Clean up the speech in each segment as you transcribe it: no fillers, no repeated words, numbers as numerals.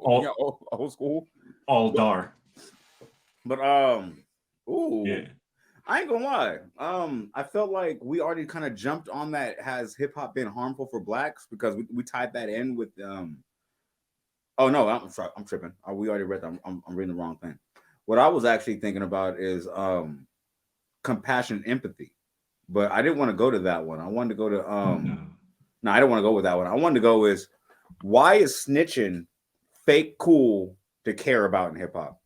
old school. all dar. But ooh, Yeah. I ain't gonna lie. I felt like we already kind of jumped on that. Has hip hop been harmful for blacks? Because we tied that in with Oh no, I'm sorry, I'm tripping. We already read that. I'm reading the wrong thing. What I was actually thinking about is compassion, and empathy. But I didn't want to go to that one. I wanted to go to No. no, I don't want to go with that one. I wanted to go is why is snitching fake cool to care about in hip hop?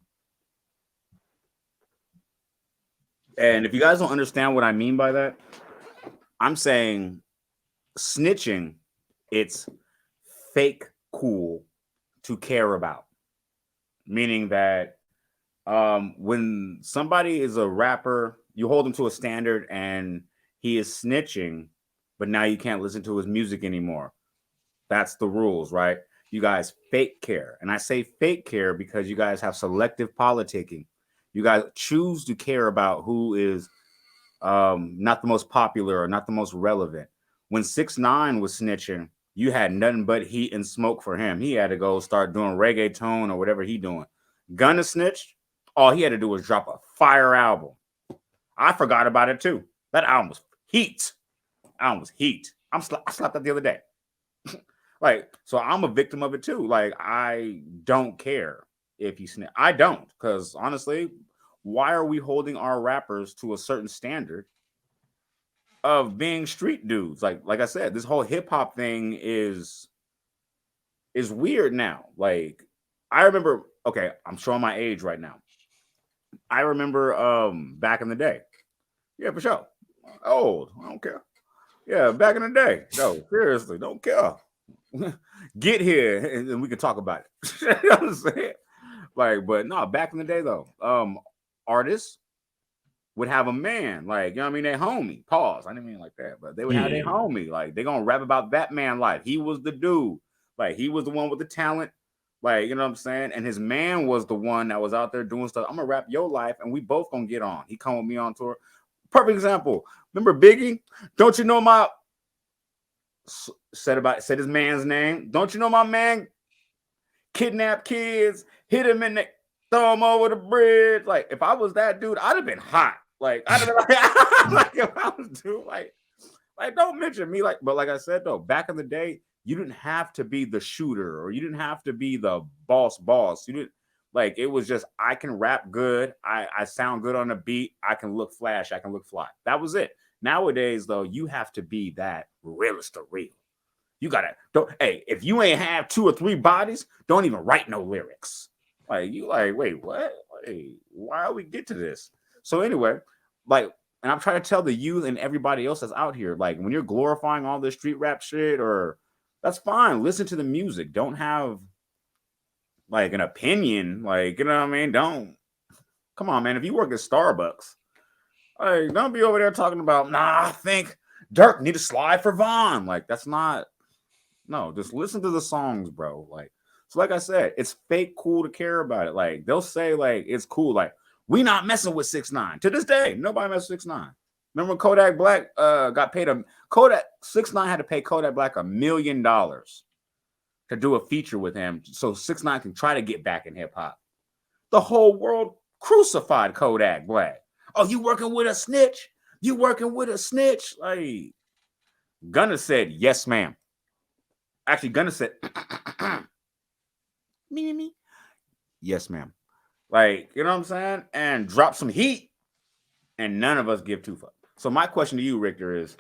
And if you guys don't understand what I mean by that, I'm saying snitching, it's fake cool to care about. Meaning that when somebody is a rapper, you hold him to a standard and he is snitching, but now you can't listen to his music anymore. That's the rules, right? You guys fake care. And I say fake care because you guys have selective politicking. You guys choose to care about who is not the most popular or not the most relevant. When 6ix 9ine was snitching, you had nothing but heat and smoke for him. He had to go start doing reggaeton or whatever he doing. Gunna snitched. All he had to do was drop a fire album. I forgot about it too. That album was heat. Album was heat. I slapped that the other day. Like, so I'm a victim of it too. Like, I don't care if you snitch. I don't, because honestly, why are we holding our rappers to a certain standard of being street dudes? Like I said, this whole hip hop thing is weird now. Like, I remember, okay, I'm showing my age right now. I remember back in the day. Yeah, for sure. Old. I don't care. Yeah, back in the day. No, seriously, don't care. Get here and we can talk about it. You know what I'm saying? Like, but no, back in the day though, artists would have a man, like, you know what I mean, their homie. Pause. I didn't mean like that, but they would have their Yeah. homie. Like, they gonna rap about that man life. He was the dude. Like, he was the one with the talent. Like, you know what I'm saying? And his man was the one that was out there doing stuff. I'm gonna rap your life, and we both gonna get on. He come with me on tour. Perfect example. Remember Biggie? Don't you know my said his man's name? Don't you know my man kidnap kids, hit him in the throw him over the bridge? Like, if I was that dude, I'd have been hot. Like, I'd have been like, if I was dude, like don't mention me. Like, but like I said though, back in the day, you didn't have to be the shooter or you didn't have to be the boss. You didn't like it was just I can rap good, I sound good on the beat, I can look flash, I can look fly. That was it. Nowadays, though, you have to be that realist to real. You gotta don't hey, if you ain't have 2 or 3 bodies, don't even write no lyrics. Like you like, wait, what? Wait, why we get to this? So anyway, like, and I'm trying to tell the youth and everybody else that's out here, like when you're glorifying all this street rap shit, or that's fine. Listen to the music. Don't have like an opinion. Like, you know what I mean? Don't come on, man. If you work at Starbucks, like, don't be over there talking about, nah, I think Dirk need to slide for Vaughn. Like, that's not no, just listen to the songs, bro. Like, so like I said, it's fake cool to care about it. Like, they'll say, like, it's cool. Like, we not messing with 6ix 9ine. To this day, nobody messes with 6ix 9ine. Remember when Kodak Black got paid Kodak 6ix 9ine had to pay Kodak Black $1 million to do a feature with him so 6ix 9ine can try to get back in hip hop. The whole world crucified Kodak Black. Oh, you working with a snitch? You working with a snitch? Like, Gunna said, yes, ma'am. Actually, Gunna said, me. Yes, ma'am. Like, you know what I'm saying? And drop some heat, and none of us give two fucks. So my question to you, Richter, is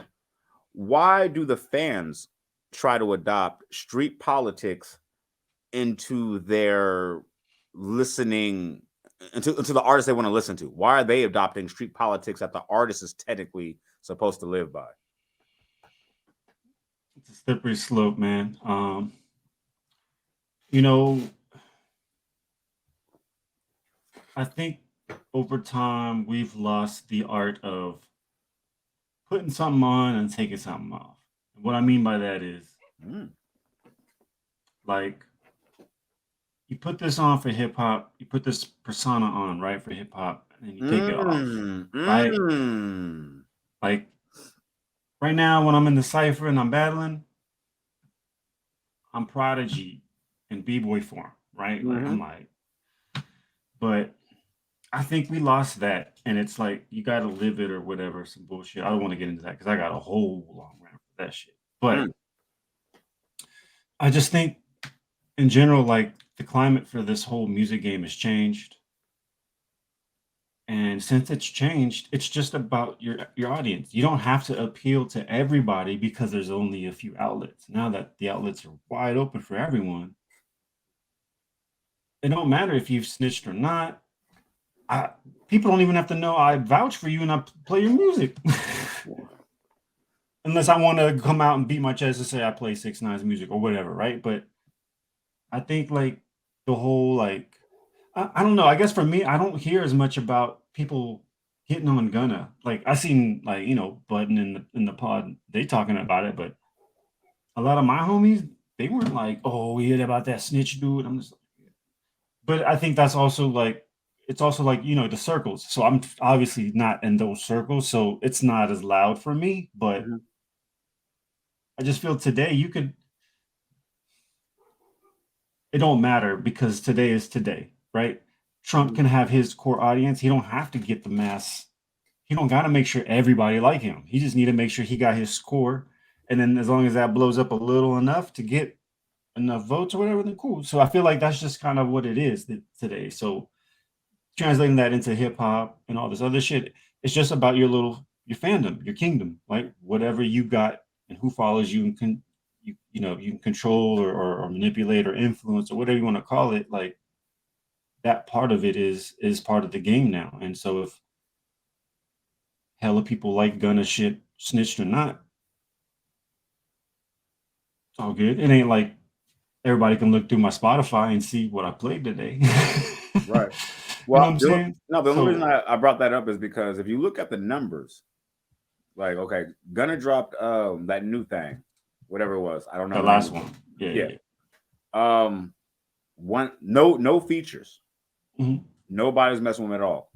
why do the fans try to adopt street politics into their listening, into the artists they want to listen to? Why are they adopting street politics that the artist is technically supposed to live by? It's a slippery slope, man. You know, I think over time we've lost the art of putting something on and taking something off. What I mean by that is like you put this on for hip hop, you put this persona on, right, for hip hop, and you take it off, right? Like right now, when I'm in the cipher and I'm battling, I'm Prodigy in b-boy form, right? Like I'm like, but I think we lost that, and it's like you got to live it or whatever. Some bullshit. I don't want to get into that because I got a whole long rant for that shit. But I just think, in general, like the climate for this whole music game has changed, and since it's changed, it's just about your audience. You don't have to appeal to everybody because there's only a few outlets. Now that the outlets are wide open for everyone, it don't matter if you've snitched or not. People don't even have to know I vouch for you and I play your music. Unless I want to come out and beat my chest and say I play 6ix 9ine's music or whatever, right? But I think like the whole like I don't know. I guess for me, I don't hear as much about people hitting on Gunna. Like I seen like Button in the pod, they talking about it, but a lot of my homies, they weren't like, oh, we heard about that snitch dude. I'm just like, but I think that's also like it's also like the circles. So I'm obviously not in those circles, so it's not as loud for me. But I just feel today it don't matter because today is today, right? Trump can have his core audience. He don't have to get the mass. He don't got to make sure everybody like him. He just need to make sure he got his score, and then as long as that blows up a little enough to get enough votes or whatever, then cool. So I feel like that's just kind of what it is today. So translating that into hip hop and all this other shit, it's just about your fandom, your kingdom, like whatever you got and who follows you and can you can control or manipulate or influence or whatever you want to call it. Like that part of it is part of the game now. And so if hella people like Gunna shit, snitched or not, it's all good. It ain't like everybody can look through my Spotify and see what I played today. Right. You know Well, what I'm saying? the only reason I brought that up is because if you look at the numbers, like, okay, Gunna dropped that new thing, whatever it was. I don't know. The last one. Yeah. No features. Mm-hmm. Nobody's messing with him at all.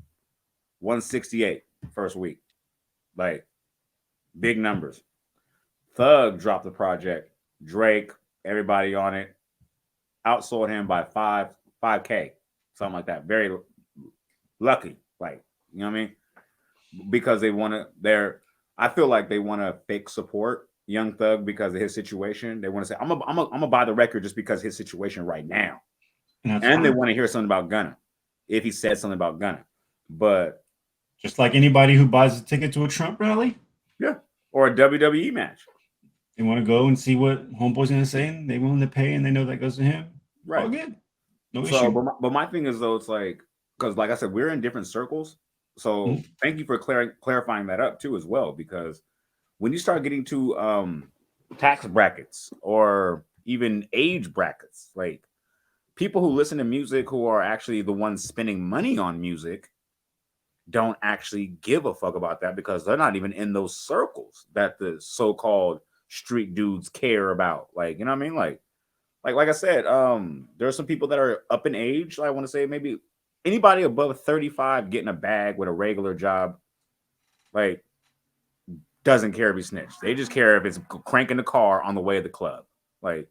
168 first week. Like, big numbers. Thug dropped the project. Drake, everybody on it, outsold him by 5K, something like that. Very lucky, like, you know what I mean? Because they want to. I feel like they want to fake support Young Thug because of his situation. They want to say, I'm gonna buy the record just because of his situation right now, and they want to hear something about Gunna if he said something about Gunna. But just like anybody who buys a ticket to a Trump rally, yeah, or a WWE match, they want to go and see what Homeboy's gonna say, and they willing to pay, and they know that goes to him. right? All good, no so, issue. But my thing is though, it's like because like I said, we're in different circles. So thank you for clarifying that up too as well, because when you start getting to tax brackets or even age brackets, like people who listen to music who are actually the ones spending money on music don't actually give a fuck about that because they're not even in those circles that the so-called street dudes care about. Like, you know what I mean? Like I said, there are some people that are up in age. I want to say maybe anybody above 35 getting a bag with a regular job, like, doesn't care if he snitched. They just care if it's cranking the car on the way to the club. Like,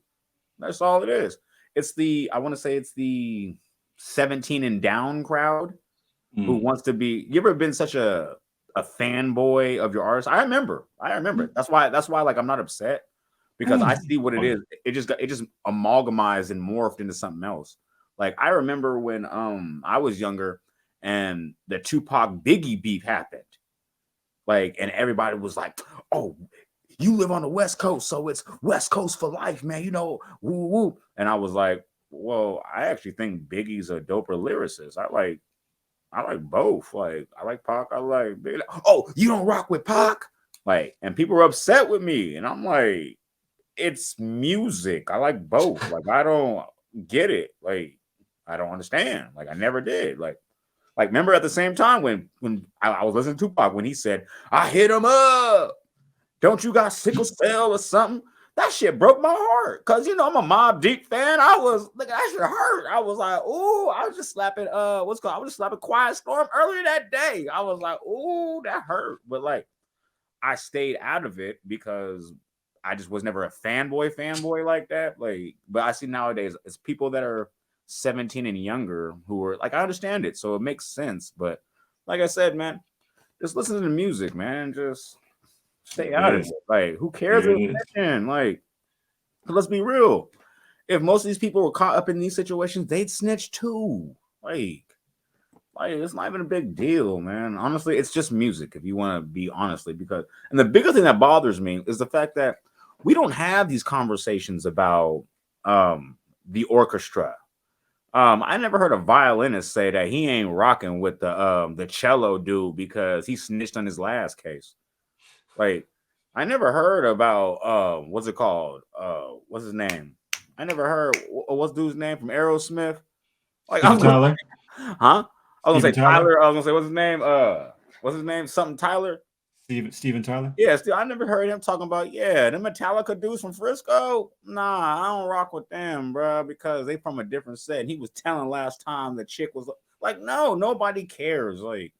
that's all it is. I want to say it's the 17 and down crowd who wants to be. You ever been such a fanboy of your artist? I remember. That's why like I'm not upset because I see what it is. It just amalgamized and morphed into something else. Like I remember when I was younger and the Tupac Biggie beef happened. Like, and everybody was like, "Oh, you live on the West Coast, so it's West Coast for life, man. You know, woo woo." And I was like, "Well, I actually think Biggie's a doper lyricist. I like both. Like, I like Pac. I like Biggie. Oh, you don't rock with Pac?" Like, and people were upset with me, and I'm like, "It's music. I like both. Like, I don't get it. Like, I don't understand. Like, I never did. Like, remember at the same time when I was listening to Tupac when he said, "I hit him up. Don't you got sickle cell or something?" That shit broke my heart because I'm a Mobb Deep fan. I was like, that shit hurt. I was like, "Ooh," I was just slapping I was just slapping Quiet Storm earlier that day. I was like, "Ooh, that hurt." But like, I stayed out of it because I just was never a fanboy like that. Like, but I see nowadays it's people that are 17 and younger who were like, I understand it, so it makes sense. But like I said, man, just listen to the music, man. Just stay out of it. Like, who cares if it's snitching? Like, let's be real. If most of these people were caught up in these situations, they'd snitch too. Like it's not even a big deal, man. Honestly, it's just music, if you want to be honestly, because and the bigger thing that bothers me is the fact that we don't have these conversations about the orchestra. I never heard a violinist say that he ain't rocking with the cello dude because he snitched on his last case. Like, I never heard about what's it called? What's his name? I never heard what's dude's name from Aerosmith. Like, Steven Tyler. Huh? I was gonna say Tyler. Tyler. I was gonna say what's his name? What's his name? Something Tyler. Steven Tyler. Yeah, still I never heard him talking about them Metallica dudes from Frisco. Nah, I don't rock with them, bro, because they from a different set. And he was telling last time the chick was like, no, nobody cares. Like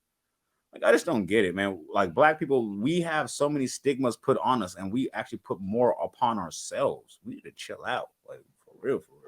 I just don't get it, man. Like black people, we have so many stigmas put on us, and we actually put more upon ourselves. We need to chill out, like for real, for real.